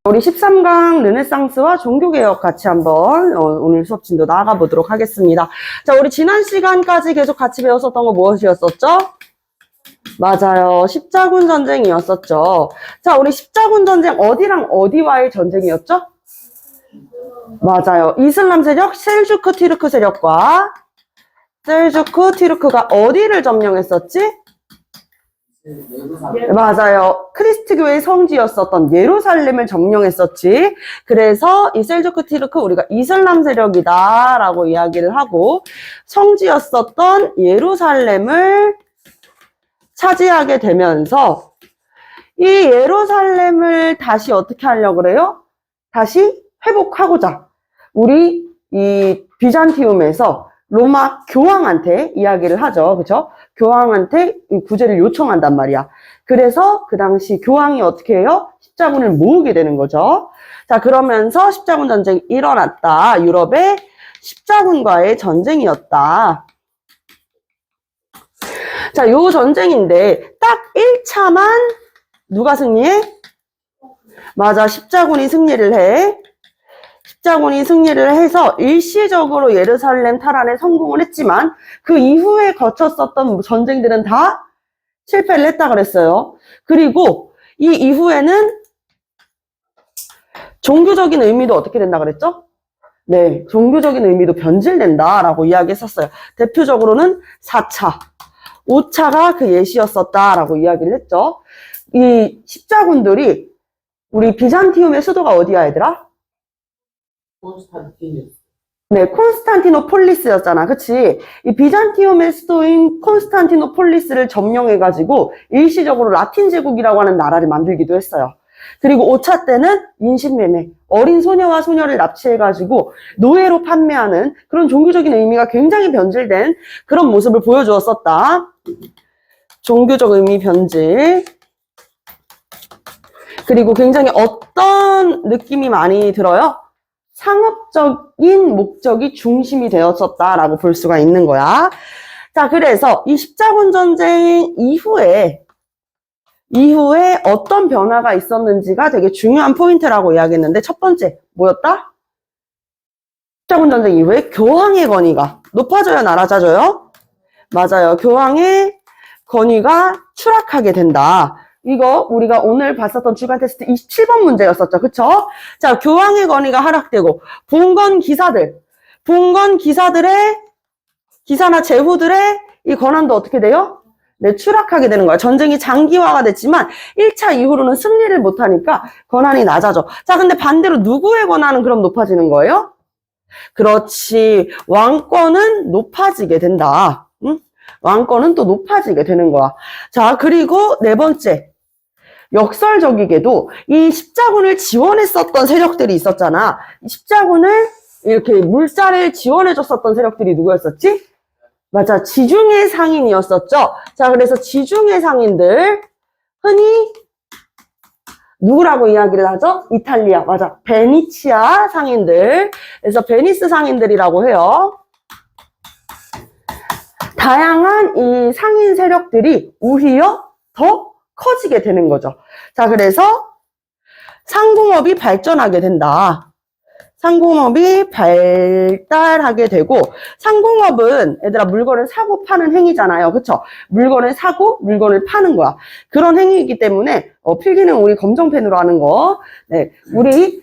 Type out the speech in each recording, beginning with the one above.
우리 13강 르네상스와 종교개혁 같이 한번 오늘 수업 진도 나아가 보도록 하겠습니다. 자, 우리 지난 시간까지 계속 같이 배웠었던 거 무엇이었었죠? 맞아요. 십자군 전쟁이었었죠. 자, 우리 십자군 전쟁 어디랑 어디와의 전쟁이었죠? 맞아요. 이슬람 세력 셀주크 티르크 세력과 셀주크 티르크가 어디를 점령했었지? 맞아요. 크리스트교의 성지였었던 예루살렘을 점령했었지. 그래서 이 셀주크 티르크 우리가 이슬람 세력이다 라고 이야기를 하고 성지였었던 예루살렘을 차지하게 되면서 이 예루살렘을 다시 어떻게 하려고 그래요? 다시 회복하고자 우리 이 비잔티움에서 로마 교황한테 이야기를 하죠. 그쵸? 교황한테 구제를 요청한단 말이야. 그래서 그 당시 교황이 어떻게 해요? 십자군을 모으게 되는 거죠. 자, 그러면서 십자군 전쟁이 일어났다. 유럽의 십자군과의 전쟁이었다. 자, 요 전쟁인데 딱 1차만 누가 승리해? 맞아, 십자군이 승리를 해. 십자군이 승리를 해서 일시적으로 예루살렘 탈환에 성공을 했지만 그 이후에 거쳤었던 전쟁들은 다 실패를 했다 그랬어요. 그리고 이 이후에는 종교적인 의미도 어떻게 된다 그랬죠? 네, 종교적인 의미도 변질된다라고 이야기했었어요. 대표적으로는 4차, 5차가 그 예시였었다라고 이야기를 했죠. 이 십자군들이 우리 비잔티움의 수도가 어디야 얘들아? 네, 콘스탄티노폴리스였잖아. 그치? 이 비잔티움의 수도인 콘스탄티노폴리스를 점령해가지고 일시적으로 라틴 제국이라고 하는 나라를 만들기도 했어요. 그리고 5차 때는 인신매매, 어린 소녀와 소녀를 납치해가지고 노예로 판매하는 그런 종교적인 의미가 굉장히 변질된 그런 모습을 보여주었었다. 종교적 의미 변질. 그리고 굉장히 어떤 느낌이 많이 들어요? 상업적인 목적이 중심이 되었었다라고 볼 수가 있는 거야. 자, 그래서 이 십자군 전쟁 이후에 어떤 변화가 있었는지가 되게 중요한 포인트라고 이야기했는데 첫 번째 뭐였다? 십자군 전쟁 이후에 교황의 권위가 높아져요, 낮아져요? 맞아요. 교황의 권위가 추락하게 된다. 이거 우리가 오늘 봤었던 주간 테스트 27번 문제였었죠. 그쵸? 자, 교황의 권위가 하락되고 봉건 기사들의 기사나 제후들의 이 권한도 어떻게 돼요? 네, 추락하게 되는 거야. 전쟁이 장기화가 됐지만 1차 이후로는 승리를 못하니까 권한이 낮아져. 자, 근데 반대로 누구의 권한은 그럼 높아지는 거예요? 그렇지. 왕권은 높아지게 된다. 응? 왕권은 또 높아지게 되는 거야. 자, 그리고 네 번째. 역설적이게도 이 십자군을 지원했었던 세력들이 있었잖아. 이 십자군을 이렇게 물자를 지원해줬었던 세력들이 누구였었지? 맞아, 지중해 상인이었었죠. 자, 그래서 지중해 상인들 흔히 누구라고 이야기를 하죠? 이탈리아, 맞아, 베니치아 상인들. 그래서 베니스 상인들이라고 해요. 다양한 이 상인 세력들이 오히려 더 커지게 되는 거죠. 자, 그래서 상공업이 발전하게 된다. 상공업이 발달하게 되고, 상공업은 얘들아 물건을 사고 파는 행위잖아요. 그쵸? 물건을 사고 물건을 파는 거야. 그런 행위이기 때문에 필기는 우리 검정펜으로 하는 거. 네, 우리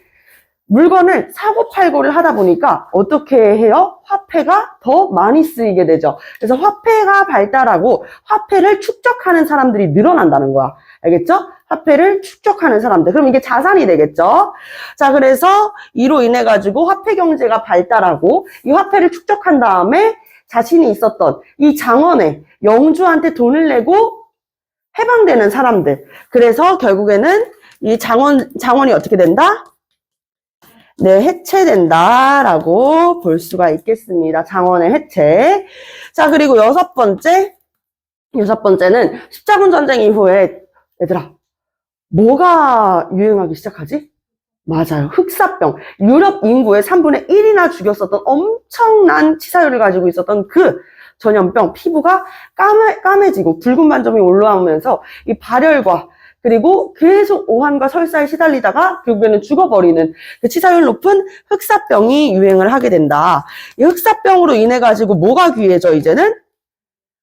물건을 사고 팔고를 하다 보니까 어떻게 해요? 화폐가 더 많이 쓰이게 되죠. 그래서 화폐가 발달하고 화폐를 축적하는 사람들이 늘어난다는 거야. 알겠죠? 화폐를 축적하는 사람들. 그럼 이게 자산이 되겠죠? 자, 그래서 이로 인해 가지고 화폐 경제가 발달하고 이 화폐를 축적한 다음에 자신이 있었던 이 장원에 영주한테 돈을 내고 해방되는 사람들. 그래서 결국에는 이 장원이 어떻게 된다? 네, 해체된다라고 볼 수가 있겠습니다. 장원의 해체. 자, 그리고 여섯 번째는 십자군 전쟁 이후에 얘들아, 뭐가 유행하기 시작하지? 맞아요. 흑사병. 유럽 인구의 3분의 1이나 죽였었던 엄청난 치사율을 가지고 있었던 그 전염병, 피부가 까매지고 붉은 반점이 올라오면서 이 발열과 그리고 계속 오한과 설사에 시달리다가 결국에는 죽어버리는 그 치사율 높은 흑사병이 유행을 하게 된다. 이 흑사병으로 인해 가지고 뭐가 귀해져 이제는?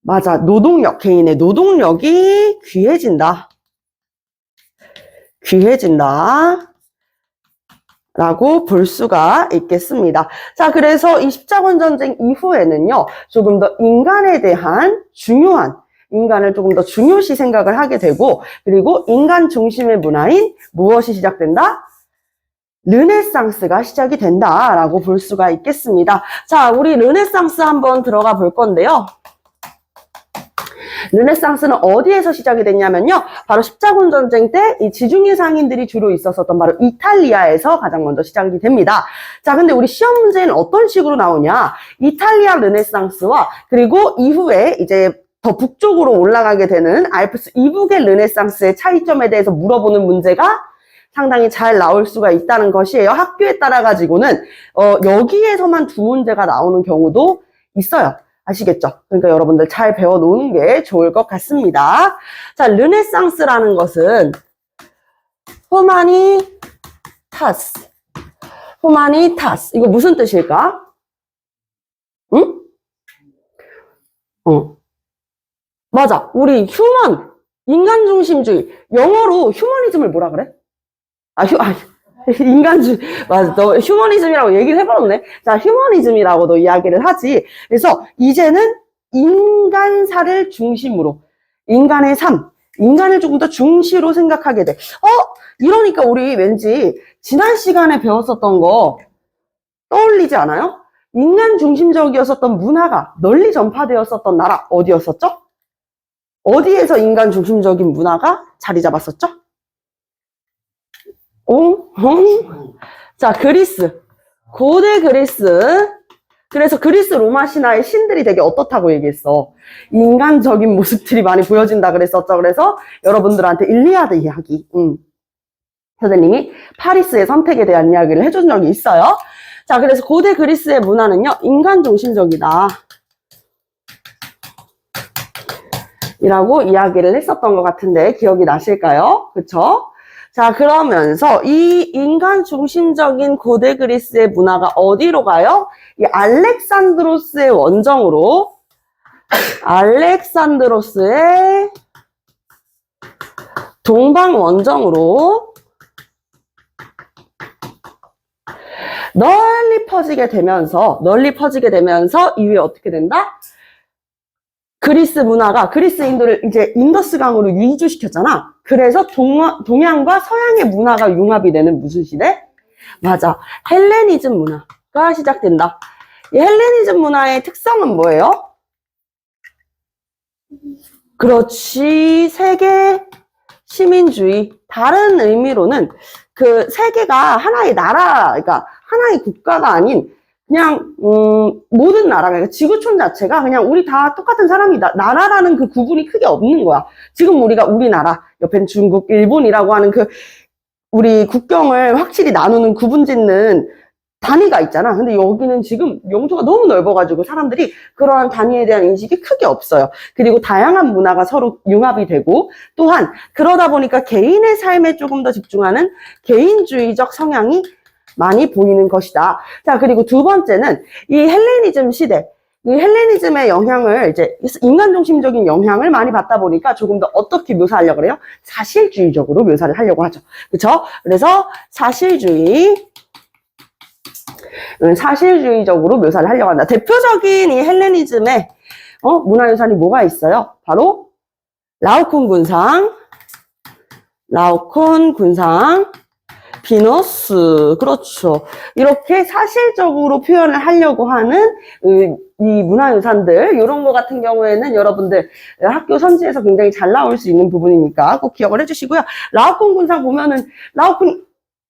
맞아, 노동력, 개인의 노동력이 귀해진다. 귀해진다. 라고 볼 수가 있겠습니다. 자, 그래서 이 십자군 전쟁 이후에는요, 조금 더 인간에 대한 인간을 조금 더 중요시 생각을 하게 되고, 그리고 인간 중심의 문화인 무엇이 시작된다? 르네상스가 시작이 된다라고 볼 수가 있겠습니다. 자, 우리 르네상스 한번 들어가 볼 건데요. 르네상스는 어디에서 시작이 됐냐면요. 바로 십자군 전쟁 때 이 지중해 상인들이 주로 있었던 바로 이탈리아에서 가장 먼저 시작이 됩니다. 자, 근데 우리 시험 문제는 어떤 식으로 나오냐? 이탈리아 르네상스와 그리고 이후에 이제 더 북쪽으로 올라가게 되는 알프스 이북의 르네상스의 차이점에 대해서 물어보는 문제가 상당히 잘 나올 수가 있다는 것이에요. 학교에 따라 가지고는 여기에서만 두 문제가 나오는 경우도 있어요. 아시겠죠? 그러니까 여러분들 잘 배워놓는 게 좋을 것 같습니다. 자, 르네상스라는 것은 후마니타스. 이거 무슨 뜻일까? 응? 맞아. 우리 인간중심주의. 영어로 휴머니즘을 뭐라 그래? 맞아. 너 휴머니즘이라고 얘기를 해버렸네. 자, 휴머니즘이라고도 이야기를 하지. 그래서 이제는 인간사를 중심으로, 인간의 삶, 인간을 조금 더 중시로 생각하게 돼. 이러니까 우리 왠지 지난 시간에 배웠었던 거 떠올리지 않아요? 인간 중심적이었었던 문화가 널리 전파되었었던 나라 어디였었죠? 어디에서 인간 중심적인 문화가 자리 잡았었죠? 자, 그리스. 고대 그리스. 그래서 그리스 로마 신화의 신들이 되게 어떻다고 얘기했어. 인간적인 모습들이 많이 보여진다 그랬었죠. 그래서 여러분들한테 일리아드 이야기. 선생님이 파리스의 선택에 대한 이야기를 해준 적이 있어요. 자, 그래서 고대 그리스의 문화는요, 인간 중심적이다. 이라고 이야기를 했었던 것 같은데, 기억이 나실까요? 그쵸? 자, 그러면서 이 인간 중심적인 고대 그리스의 문화가 어디로 가요? 이 알렉산드로스의 원정으로, 알렉산드로스의 동방 원정으로 널리 퍼지게 되면서 이후에 어떻게 된다? 그리스 문화가 그리스인들을 이제 인더스강으로 유주시켰잖아. 그래서 동양과 서양의 문화가 융합이 되는 무슨 시대? 맞아. 헬레니즘 문화가 시작된다. 이 헬레니즘 문화의 특성은 뭐예요? 그렇지. 세계 시민주의. 다른 의미로는 그 세계가 하나의 나라, 그러니까 하나의 국가가 아닌 그냥 모든 나라가, 그러니까 지구촌 자체가 그냥 우리 다 똑같은 사람이다. 나라라는 그 구분이 크게 없는 거야. 지금 우리가 우리나라, 옆엔 중국, 일본이라고 하는 그 우리 국경을 확실히 나누는 구분 짓는 단위가 있잖아. 근데 여기는 지금 영토가 너무 넓어가지고 사람들이 그러한 단위에 대한 인식이 크게 없어요. 그리고 다양한 문화가 서로 융합이 되고, 또한 그러다 보니까 개인의 삶에 조금 더 집중하는 개인주의적 성향이 많이 보이는 것이다. 자, 그리고 두 번째는 이 헬레니즘 시대, 이 헬레니즘의 영향을 이제 인간 중심적인 영향을 많이 받다 보니까 조금 더 어떻게 묘사하려고 그래요? 사실주의적으로 묘사를 하려고 하죠. 그렇죠? 그래서 사실주의적으로 묘사를 하려고 한다. 대표적인 이 헬레니즘의 문화유산이 뭐가 있어요? 바로 라오콘 군상, 비너스, 그렇죠. 이렇게 사실적으로 표현을 하려고 하는 이 문화유산들, 이런 거 같은 경우에는 여러분들 학교 선지에서 굉장히 잘 나올 수 있는 부분이니까 꼭 기억을 해주시고요. 라오콘 군상 보면은 라오콘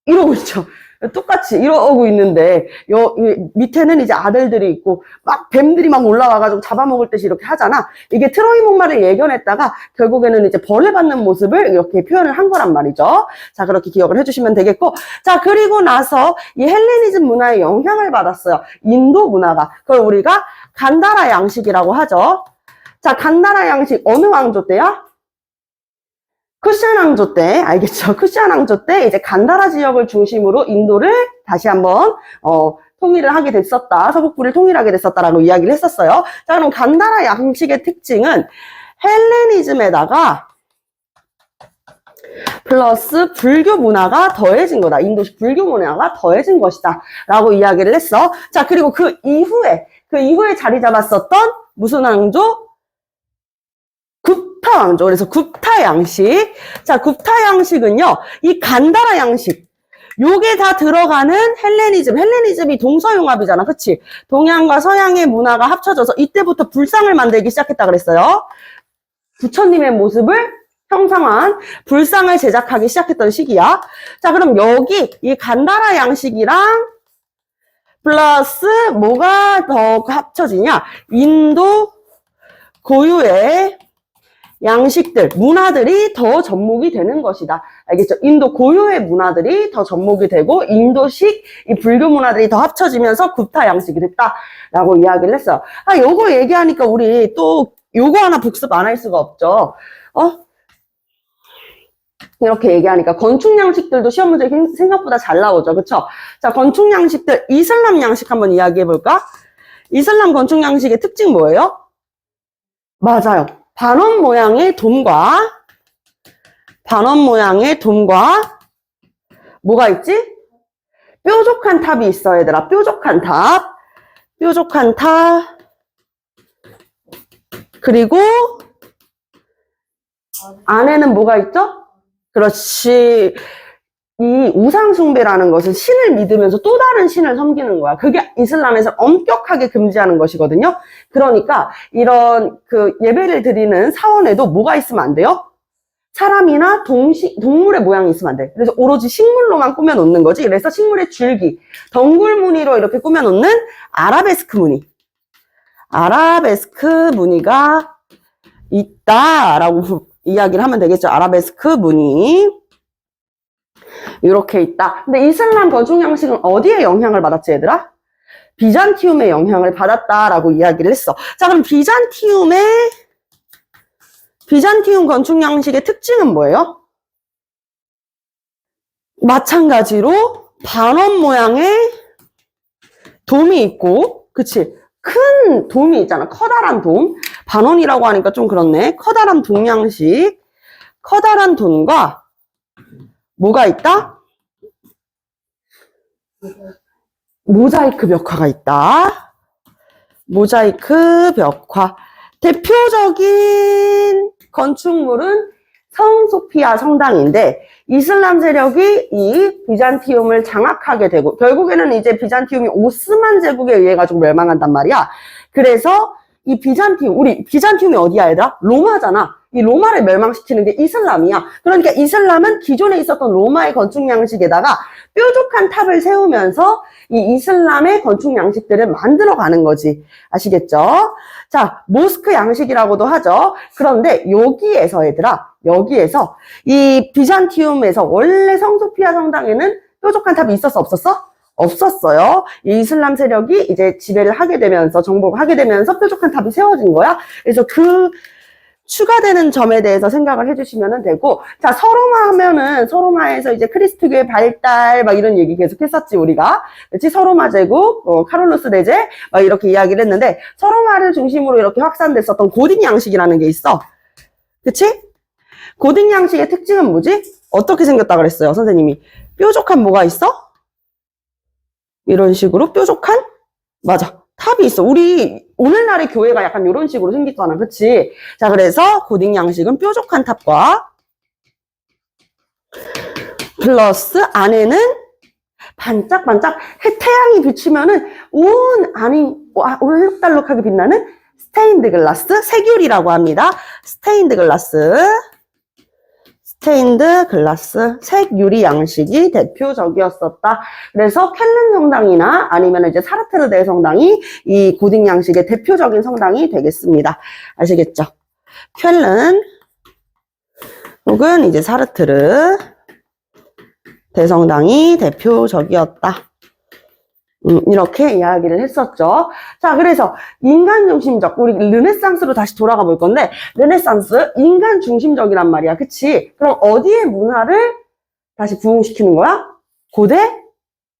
이러고 있죠. 똑같이 이러고 있는데 밑에는 이제 아들들이 있고 막 뱀들이 막 올라와가지고 잡아먹을 듯이 이렇게 하잖아. 이게 트로이 목마를 예견했다가 결국에는 이제 벌을 받는 모습을 이렇게 표현을 한 거란 말이죠. 자, 그렇게 기억을 해주시면 되겠고, 자, 그리고 나서 이 헬레니즘 문화에 영향을 받았어요. 인도 문화가. 그걸 우리가 간다라 양식이라고 하죠. 자, 간다라 양식 어느 왕조 때야? 쿠시안 왕조 때, 알겠죠? 쿠시안 왕조 때 이제 간다라 지역을 중심으로 인도를 다시 한번, 통일을 하게 됐었다. 서북부를 통일하게 됐었다라고 이야기를 했었어요. 자, 그럼 간다라 양식의 특징은 헬레니즘에다가 플러스 불교 문화가 더해진 거다. 인도식 불교 문화가 더해진 것이다. 라고 이야기를 했어. 자, 그리고 그 이후에 자리 잡았었던 무슨 왕조? 굽타 왕조. 그래서 굽타 양식. 자, 굽타 양식은요, 이 간다라 양식. 요게 다 들어가는 헬레니즘. 헬레니즘이 동서융합이잖아. 그치? 동양과 서양의 문화가 합쳐져서 이때부터 불상을 만들기 시작했다 그랬어요. 부처님의 모습을 형상한 불상을 제작하기 시작했던 시기야. 자, 그럼 여기 이 간다라 양식이랑 플러스 뭐가 더 합쳐지냐? 인도 고유의 양식들, 문화들이 더 접목이 되는 것이다. 알겠죠? 인도 고유의 문화들이 더 접목이 되고 인도식 이 불교 문화들이 더 합쳐지면서 굽타 양식이 됐다라고 이야기를 했어요. 아, 요거 얘기하니까 우리 또 요거 하나 복습 안 할 수가 없죠. 이렇게 얘기하니까 건축 양식들도 시험 문제 생각보다 잘 나오죠. 그쵸? 자, 건축 양식들, 이슬람 양식 한번 이야기해 볼까? 이슬람 건축 양식의 특징 뭐예요? 맞아요. 반원 모양의 돔과 뭐가 있지? 뾰족한 탑이 있어, 얘들아. 뾰족한 탑. 그리고 안에는 뭐가 있죠? 그렇지. 이 우상숭배라는 것은 신을 믿으면서 또 다른 신을 섬기는 거야. 그게 이슬람에서 엄격하게 금지하는 것이거든요. 그러니까 이런 예배를 드리는 사원에도 뭐가 있으면 안 돼요? 사람이나 동물의 모양이 있으면 안 돼. 그래서 오로지 식물로만 꾸며놓는 거지. 그래서 식물의 줄기, 덩굴 무늬로 이렇게 꾸며놓는 아라베스크 무늬가 있다라고 이야기를 하면 되겠죠. 아라베스크 무늬. 이렇게 있다. 근데 이슬람 건축 양식은 어디에 영향을 받았지, 얘들아? 비잔티움의 영향을 받았다라고 이야기를 했어. 자, 그럼 비잔티움 건축 양식의 특징은 뭐예요? 마찬가지로 반원 모양의 돔이 있고, 그치? 큰 돔이 있잖아. 커다란 돔. 반원이라고 하니까 좀 그렇네. 커다란 돔 양식. 커다란 돔과 뭐가 있다? 모자이크 벽화가 있다. 모자이크 벽화. 대표적인 건축물은 성 소피아 성당인데 이슬람 세력이 이 비잔티움을 장악하게 되고 결국에는 이제 비잔티움이 오스만 제국에 의해 가지고 멸망한단 말이야. 그래서 이 우리 비잔티움이 어디야, 얘들아? 로마잖아. 이 로마를 멸망시키는 게 이슬람이야. 그러니까 이슬람은 기존에 있었던 로마의 건축 양식에다가 뾰족한 탑을 세우면서 이 이슬람의 건축 양식들을 만들어가는 거지. 아시겠죠? 자, 모스크 양식이라고도 하죠. 그런데 여기에서 얘들아, 이 비잔티움에서 원래 성소피아 성당에는 뾰족한 탑이 있었어, 없었어? 없었어요. 이 이슬람 세력이 이제 지배를 하게 되면서, 정복을 하게 되면서 뾰족한 탑이 세워진 거야. 그래서 추가되는 점에 대해서 생각을 해주시면 되고, 자, 서로마 하면은, 서로마에서 이제 크리스트교의 발달, 막 이런 얘기 계속 했었지, 우리가. 그치? 서로마 제국, 카롤루스 대제, 막 이렇게 이야기를 했는데, 서로마를 중심으로 이렇게 확산됐었던 고딕 양식이라는 게 있어. 그치? 고딕 양식의 특징은 뭐지? 어떻게 생겼다 그랬어요, 선생님이? 뾰족한 뭐가 있어? 이런 식으로 뾰족한? 맞아. 탑이 있어. 우리 오늘날의 교회가 약간 이런 식으로 생겼잖아. 그치? 자, 그래서 고딕 양식은 뾰족한 탑과 플러스 안에는 반짝반짝 태양이 비추면은 온 안이 올록달록하게 빛나는 스테인드 글라스, 색유리라고 합니다. 스테인드 글라스, 색유리 양식이 대표적이었었다. 그래서 쾰른 성당이나 아니면 이제 사르트르 대성당이 이 고딕 양식의 대표적인 성당이 되겠습니다. 아시겠죠? 쾰른 혹은 이제 사르트르 대성당이 대표적이었다. 이렇게 이야기를 했었죠. 자, 그래서 인간 중심적, 우리 르네상스로 다시 돌아가 볼 건데, 르네상스, 인간 중심적이란 말이야. 그치? 그럼 어디에 문화를 다시 부흥시키는 거야? 고대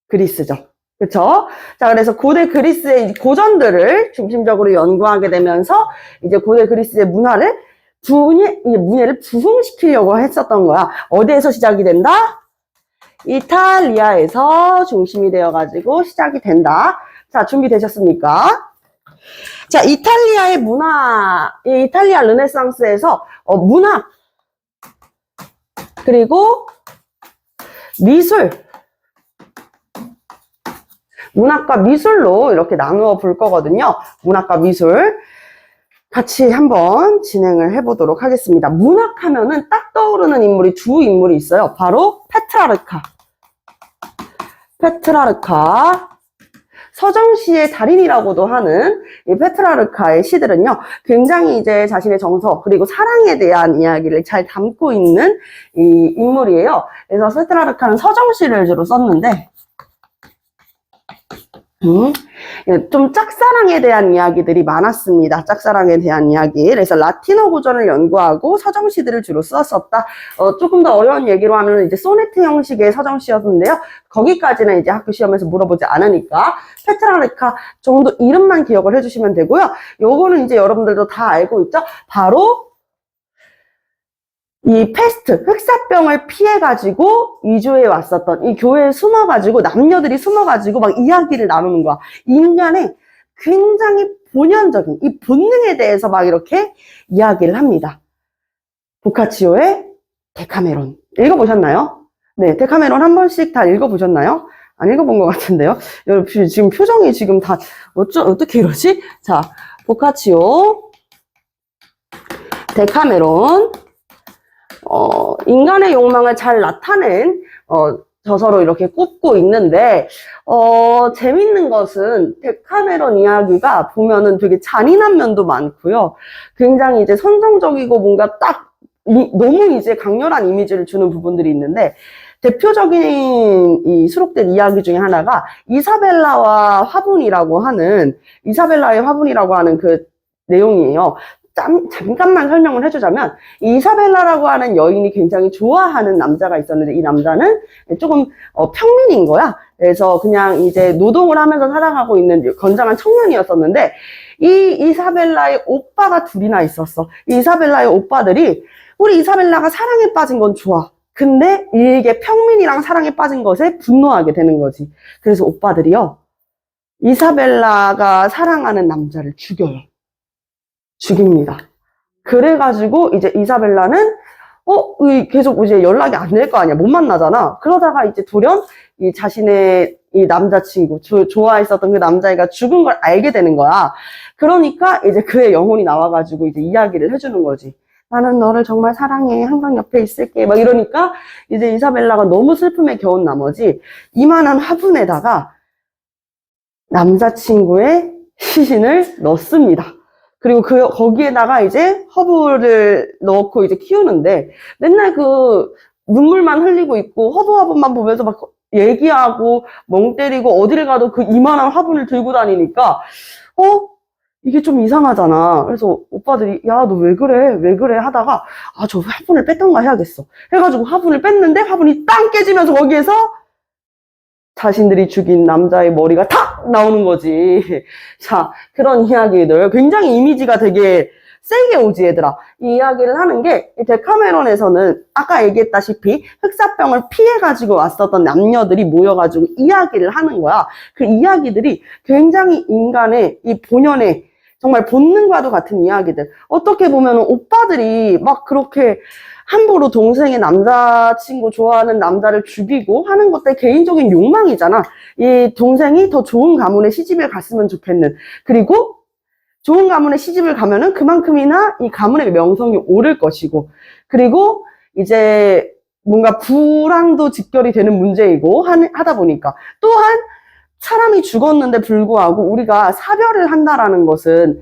그리스죠. 그쵸? 자, 그래서 고대 그리스의 고전들을 중심적으로 연구하게 되면서, 이제 고대 그리스의 문화를 문예를 부흥시키려고 했었던 거야. 어디에서 시작이 된다? 이탈리아에서 중심이 되어가지고 시작이 된다. 자, 준비되셨습니까? 자, 이탈리아의 문화, 이 이탈리아 르네상스에서 문학, 그리고 미술, 문학과 미술로 이렇게 나누어 볼 거거든요. 문학과 미술. 같이 한번 진행을 해보도록 하겠습니다. 문학하면은 딱 떠오르는 인물이 두 인물이 있어요. 바로 페트라르카. 서정시의 달인이라고도 하는 이 페트라르카의 시들은요, 굉장히 이제 자신의 정서, 그리고 사랑에 대한 이야기를 잘 담고 있는 이 인물이에요. 그래서 페트라르카는 서정시를 주로 썼는데, 좀 짝사랑에 대한 이야기들이 많았습니다. 짝사랑에 대한 이야기. 그래서 라틴어 고전을 연구하고 서정시들을 주로 썼었다. 조금 더 어려운 얘기로 하면 이제 소네트 형식의 서정시였는데요. 거기까지는 이제 학교 시험에서 물어보지 않으니까 페트라르카 정도 이름만 기억을 해주시면 되고요. 요거는 이제 여러분들도 다 알고 있죠. 바로 이 패스트, 흑사병을 피해가지고 이주해 왔었던, 이 교회에 숨어가지고, 남녀들이 숨어가지고 막 이야기를 나누는 거야. 인간의 굉장히 본연적인 이 본능에 대해서 막 이렇게 이야기를 합니다. 보카치오의 데카메론. 읽어보셨나요? 네, 데카메론 한 번씩 다 읽어보셨나요? 안 읽어본 것 같은데요? 여러분, 지금 표정이 지금 다, 어떻게 이러지? 자, 보카치오, 데카메론. 인간의 욕망을 잘 나타낸, 저서로 이렇게 꼽고 있는데, 재밌는 것은 데카메론 이야기가 보면은 되게 잔인한 면도 많고요. 굉장히 이제 선정적이고 뭔가 딱, 너무 이제 강렬한 이미지를 주는 부분들이 있는데, 대표적인 이 수록된 이야기 중에 하나가 이사벨라의 화분이라고 하는 그 내용이에요. 잠깐만 설명을 해주자면, 이사벨라라고 하는 여인이 굉장히 좋아하는 남자가 있었는데, 이 남자는 조금 평민인 거야. 그래서 그냥 이제 노동을 하면서 살아가고 있는 건장한 청년이었었는데, 이 이사벨라의 오빠가 둘이나 있었어. 이 이사벨라의 오빠들이, 우리 이사벨라가 사랑에 빠진 건 좋아. 근데 이게 평민이랑 사랑에 빠진 것에 분노하게 되는 거지. 그래서 오빠들이요, 이사벨라가 사랑하는 남자를 죽입니다. 그래가지고 이제 이사벨라는 계속 이제 연락이 안 될 거 아니야. 못 만나잖아. 그러다가 이제 돌연 이 자신의 이 남자친구, 좋아했었던 그 남자애가 죽은 걸 알게 되는 거야. 그러니까 이제 그의 영혼이 나와가지고 이제 이야기를 해주는 거지. 나는 너를 정말 사랑해. 항상 옆에 있을게. 막 이러니까 이제 이사벨라가 너무 슬픔에 겨운 나머지 이만한 화분에다가 남자친구의 시신을 넣습니다. 그리고 거기에다가 이제 허브를 넣고 이제 키우는데 맨날 그 눈물만 흘리고 있고 허브 화분만 보면서 막 얘기하고 멍 때리고 어디를 가도 그 이만한 화분을 들고 다니니까 이게 좀 이상하잖아. 그래서 오빠들이 야, 너 왜 그래 하다가 저 화분을 뺐던가 해야겠어 해가지고 화분을 뺐는데 화분이 땅 깨지면서 거기에서 자신들이 죽인 남자의 머리가 탁 나오는 거지. 자, 그런 이야기들. 굉장히 이미지가 되게 세게 오지, 얘들아. 이 이야기를 하는 게, 이 데카메론에서는 아까 얘기했다시피 흑사병을 피해가지고 왔었던 남녀들이 모여가지고 이야기를 하는 거야. 그 이야기들이 굉장히 인간의 이 본연의 정말 본능과도 같은 이야기들. 어떻게 보면 오빠들이 막 그렇게 함부로 동생의 남자친구 좋아하는 남자를 죽이고 하는 것들 개인적인 욕망이잖아. 이 동생이 더 좋은 가문에 시집을 갔으면 좋겠는. 그리고 좋은 가문에 시집을 가면은 그만큼이나 이 가문의 명성이 오를 것이고. 그리고 이제 뭔가 불황도 직결이 되는 문제이고 하다 보니까. 또한 사람이 죽었는데 불구하고 우리가 사별을 한다라는 것은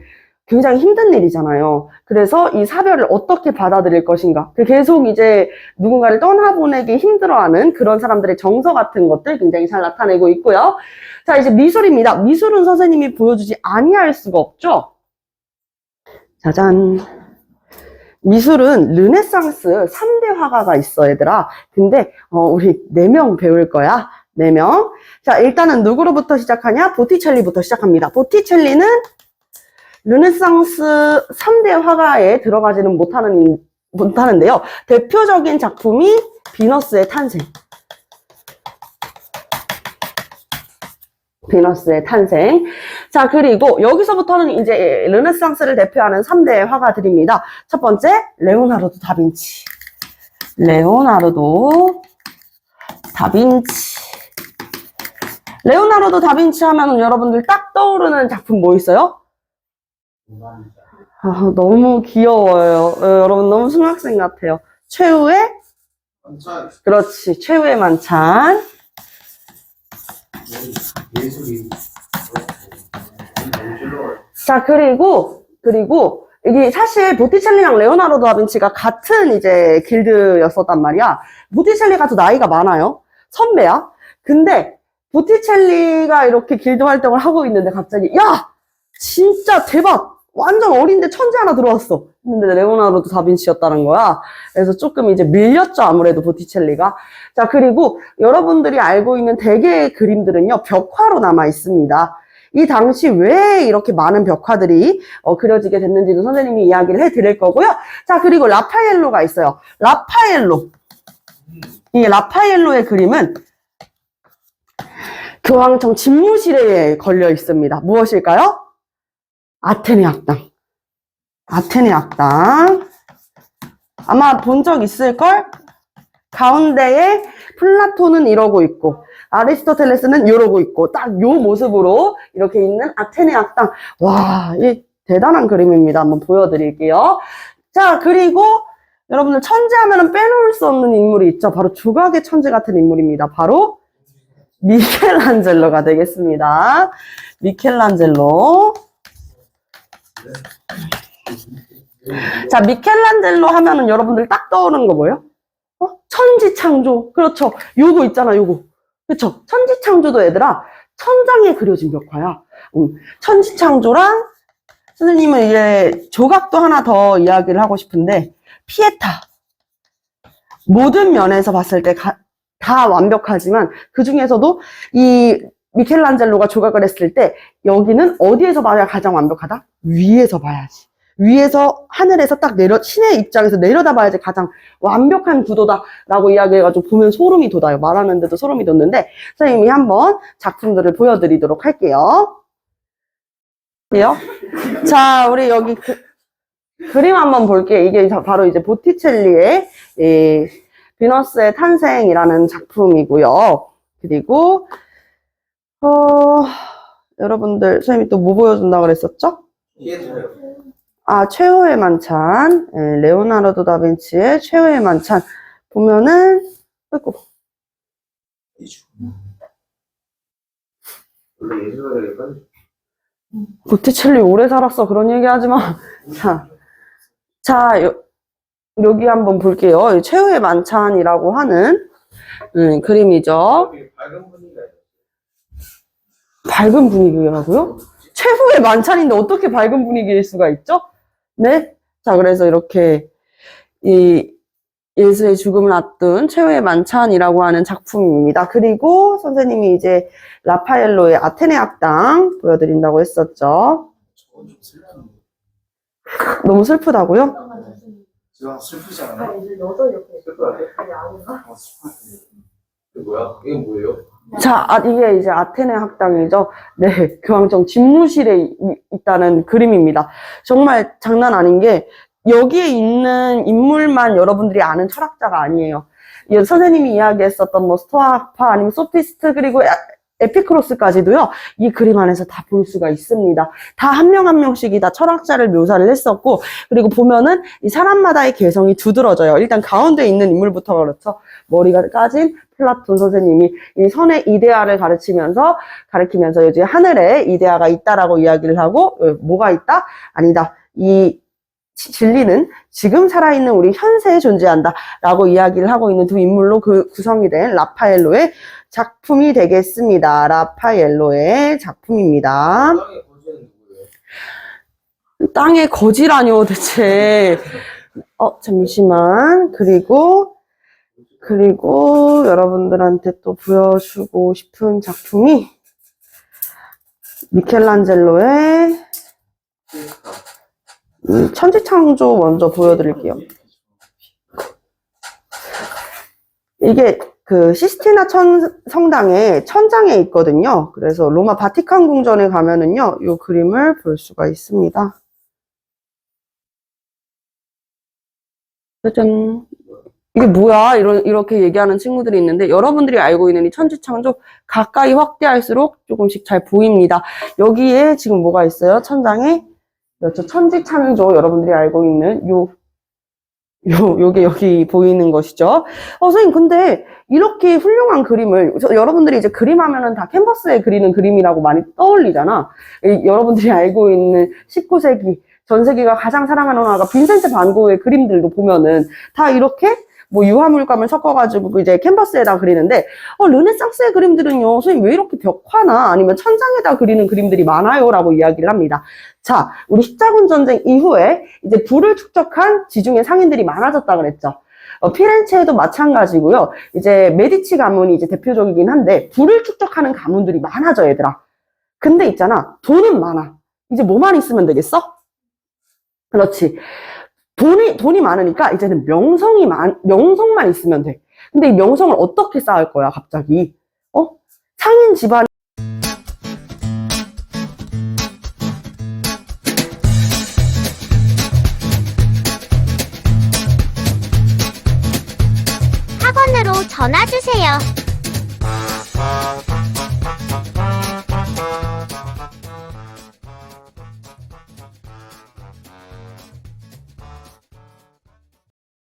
굉장히 힘든 일이잖아요. 그래서 이 사별을 어떻게 받아들일 것인가. 계속 이제 누군가를 떠나보내기 힘들어하는 그런 사람들의 정서 같은 것들 굉장히 잘 나타내고 있고요. 자, 이제 미술입니다. 미술은 선생님이 보여주지 아니할 수가 없죠. 짜잔. 미술은 르네상스 3대 화가가 있어, 얘들아. 근데 우리 4명 배울 거야. 4명. 자, 일단은 누구로부터 시작하냐? 보티첼리부터 시작합니다. 보티첼리는 르네상스 3대 화가에 들어가지는 못하는데요. 대표적인 작품이 비너스의 탄생. 비너스의 탄생. 자, 그리고 여기서부터는 이제 르네상스를 대표하는 3대 화가들입니다. 첫 번째, 레오나르도 다빈치. 레오나르도 다빈치. 레오나르도 다빈치 하면은 여러분들 딱 떠오르는 작품 뭐 있어요? 아, 너무 귀여워요. 여러분 너무 중학생 같아요. 최후의 만찬. 그렇지, 최후의 만찬. 예술이 자, 그리고 이게 사실 보티첼리랑 레오나르도 다빈치가 같은 이제 길드였었단 말이야. 보티첼리가 더 나이가 많아요. 선배야. 근데 보티첼리가 이렇게 길드 활동을 하고 있는데 갑자기 야! 진짜 대박! 완전 어린데 천재 하나 들어왔어. 근데 레오나르도 다빈치였다는 거야. 그래서 조금 이제 밀렸죠, 아무래도 보티첼리가. 자, 그리고 여러분들이 알고 있는 대개의 그림들은요, 벽화로 남아 있습니다. 이 당시 왜 이렇게 많은 벽화들이 그려지게 됐는지도 선생님이 이야기를 해드릴 거고요. 자, 그리고 라파엘로가 있어요. 라파엘로. 이 라파엘로의 그림은 교황청 집무실에 걸려 있습니다. 무엇일까요? 아테네 학당. 아테네 학당. 아마 본 적 있을걸? 가운데에 플라톤은 이러고 있고, 아리스토텔레스는 이러고 있고, 딱 요 모습으로 이렇게 있는 아테네 학당. 와, 이 대단한 그림입니다. 한번 보여드릴게요. 자, 그리고 여러분들 천재 하면은 빼놓을 수 없는 인물이 있죠. 바로 조각의 천재 같은 인물입니다. 바로 미켈란젤로가 되겠습니다. 미켈란젤로. 자, 미켈란젤로 하면은 여러분들 딱 떠오르는 거 뭐예요? 천지창조. 그렇죠. 요거 있잖아, 요거. 그렇죠. 천지창조도 얘들아, 천장에 그려진 벽화야. 천지창조랑 선생님은 이제 조각도 하나 더 이야기를 하고 싶은데, 피에타. 모든 면에서 봤을 때 다 완벽하지만 그 중에서도 이 미켈란젤로가 조각을 했을 때 여기는 어디에서 봐야 가장 완벽하다? 위에서 봐야지. 위에서 하늘에서 딱 신의 입장에서 내려다봐야지 가장 완벽한 구도다라고 이야기해가지고 보면 소름이 돋아요. 말하는데도 소름이 돋는데 선생님이 한번 작품들을 보여드리도록 할게요. 자, 우리 여기 그림 한번 볼게요. 이게 바로 이제 보티첼리의 비너스의 탄생이라는 작품이고요. 그리고 여러분들 선생님이 또 뭐 보여준다고 그랬었죠? 아, 최후의 만찬. 레오나르도 다빈치의 최후의 만찬 보면은 아이고. 원래 예술가들이 보티첼리 오래 살았어. 그런 얘기 하지 마. 자, 여기 한번 볼게요. 최후의 만찬이라고 하는 그림이죠. 밝은 분위기가 밝은 분위기라고요? 최후의 만찬인데 어떻게 밝은 분위기일 수가 있죠? 네. 자, 그래서 이렇게 이 예수의 죽음을 앞둔 최후의 만찬이라고 하는 작품입니다. 그리고 선생님이 이제 라파엘로의 아테네 학당 보여드린다고 했었죠. 저건 좀 슬픈데. 너무 슬프다고요? 지금 슬프지 않아? 너도 이렇게 슬퍼야 돼? 아니 아닌가? 이게 뭐야? 이게 뭐예요? 자, 이게 이제 아테네 학당이죠. 네, 교황청 집무실에 있다는 그림입니다. 정말 장난 아닌 게 여기에 있는 인물만 여러분들이 아는 철학자가 아니에요. 선생님이 이야기했었던 뭐 스토아파 아니면 소피스트 그리고 에피크로스까지도요. 이 그림 안에서 다 볼 수가 있습니다. 다 한 명 한 명씩이 다 철학자를 묘사를 했었고 그리고 보면은 이 사람마다의 개성이 두드러져요. 일단 가운데 있는 인물부터 그렇죠. 머리가 까진 플라톤 선생님이 이 선의 이데아를 가리키면서 이제 하늘에 이데아가 있다라고 이야기를 하고, 뭐가 있다? 아니다. 이 진리는 지금 살아있는 우리 현세에 존재한다 라고 이야기를 하고 있는 두 인물로 구성이 된 라파엘로의 작품이 되겠습니다. 라파엘로의 작품입니다. 땅의 거지는 누구예요? 땅의 거지라뇨 대체. 잠시만. 그리고 여러분들한테 또 보여주고 싶은 작품이 미켈란젤로의 천지창조 먼저 보여드릴게요. 이게 그 시스티나 성당의 천장에 있거든요. 그래서 로마 바티칸 궁전에 가면은요, 이 그림을 볼 수가 있습니다. 짜잔. 이게 뭐야? 이렇게 얘기하는 친구들이 있는데, 여러분들이 알고 있는 이 천지창조 가까이 확대할수록 조금씩 잘 보입니다. 여기에 지금 뭐가 있어요? 천장에? 그렇죠. 천지창조, 여러분들이 알고 있는 요게 여기 보이는 것이죠. 선생님, 근데 이렇게 훌륭한 그림을, 여러분들이 이제 그림하면은 다 캔버스에 그리는 그림이라고 많이 떠올리잖아. 여러분들이 알고 있는 19세기, 전 세계가 가장 사랑하는 화가 빈센트 반 고흐의 그림들도 보면은 다 이렇게 뭐 유화물감을 섞어가지고 이제 캔버스에다 그리는데, 르네상스의 그림들은요, 선생님 왜 이렇게 벽화나 아니면 천장에다 그리는 그림들이 많아요? 라고 이야기를 합니다. 자, 우리 십자군 전쟁 이후에 이제 불을 축적한 지중해 상인들이 많아졌다 그랬죠. 피렌체에도 마찬가지고요. 이제 메디치 가문이 이제 대표적이긴 한데, 불을 축적하는 가문들이 많아져, 얘들아. 근데 있잖아, 돈은 많아. 이제 뭐만 있으면 되겠어? 그렇지. 돈이 많으니까 이제는 명성만 있으면 돼. 근데 이 명성을 어떻게 쌓을 거야, 갑자기? 상인 집안. 학원으로 전화 주세요.